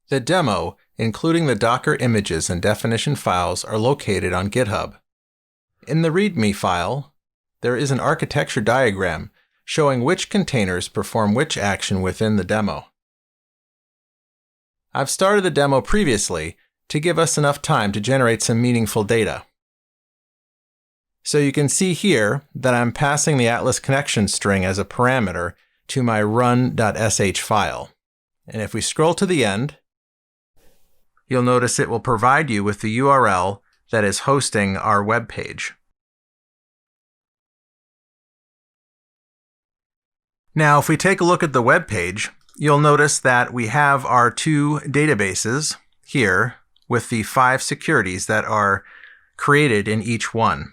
The demo, including the Docker images and definition files, are located on GitHub. In the README file, there is an architecture diagram showing which containers perform which action within the demo. I've started the demo previously to give us enough time to generate some meaningful data. So you can see here that I'm passing the Atlas connection string as a parameter to my run.sh file. And if we scroll to the end, you'll notice it will provide you with the URL that is hosting our web page. Now, if we take a look at the web page, you'll notice that we have our two databases here with the 5 securities that are created in each one.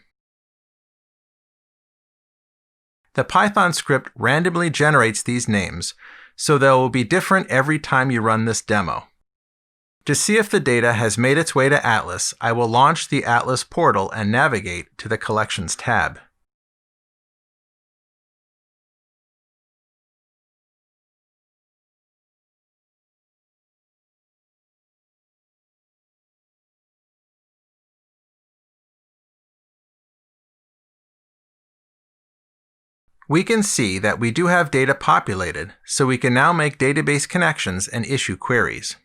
The Python script randomly generates these names, so they will be different every time you run this demo. To see if the data has made its way to Atlas, I will launch the Atlas portal and navigate to the Collections tab. We can see that we do have data populated, so we can now make database connections and issue queries.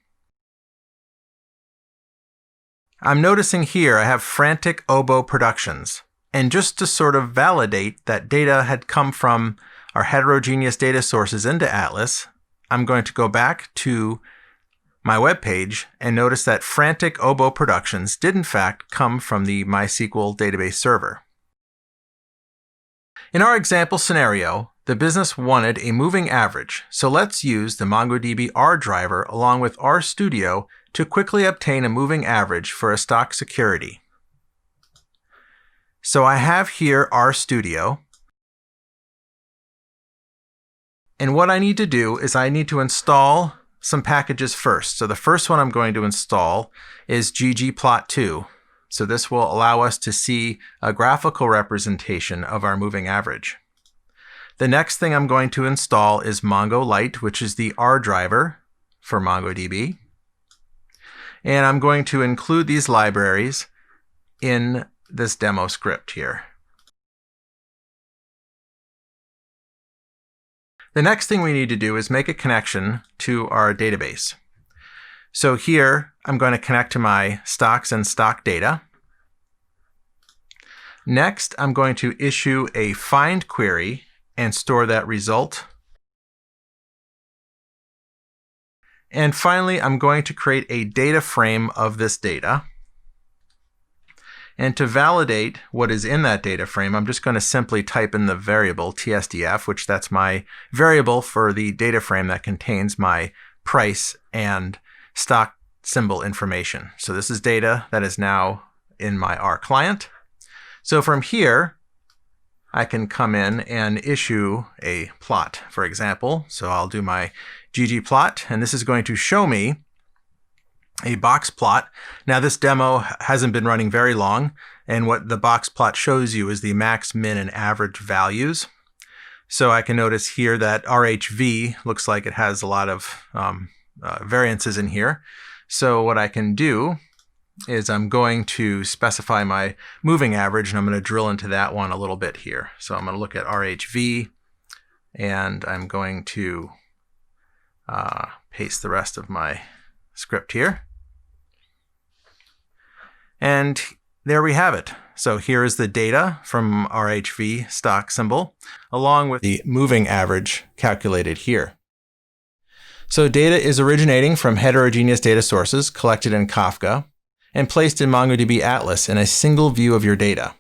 I'm noticing here I have frantic oboe productions, and just to sort of validate that data had come from our heterogeneous data sources into Atlas, I'm going to go back to my web page and notice that frantic oboe productions did in fact come from the MySQL database server. In our example scenario, the business wanted a moving average, so let's use the MongoDB R driver along with RStudio to quickly obtain a moving average for a stock security. So I have here RStudio, and what I need to do is I need to install some packages first. So the first one I'm going to install is ggplot2. So this will allow us to see a graphical representation of our moving average. The next thing I'm going to install is MongoLite, which is the R driver for MongoDB. And I'm going to include these libraries in this demo script here. The next thing we need to do is make a connection to our database. So here, I'm going to connect to my stocks and stock data. Next, I'm going to issue a find query and store that result. And finally, I'm going to create a data frame of this data. And to validate what is in that data frame, I'm just going to simply type in the variable tsdf, which that's my variable for the data frame that contains my price and stock symbol information. So this is data that is now in my R client. So from here, I can come in and issue a plot, for example. So I'll do my ggplot, and this is going to show me a box plot. Now this demo hasn't been running very long, and what the box plot shows you is the max, min, and average values. So I can notice here that RHV looks like it has a lot of variances in here. So what I can do is I'm going to specify my moving average, and I'm going to drill into that one a little bit here. So I'm going to look at RHV, and I'm going to paste the rest of my script here. And there we have it. So here is the data from RHV stock symbol, along with the moving average calculated here. So data is originating from heterogeneous data sources collected in Kafka and placed in MongoDB Atlas in a single view of your data.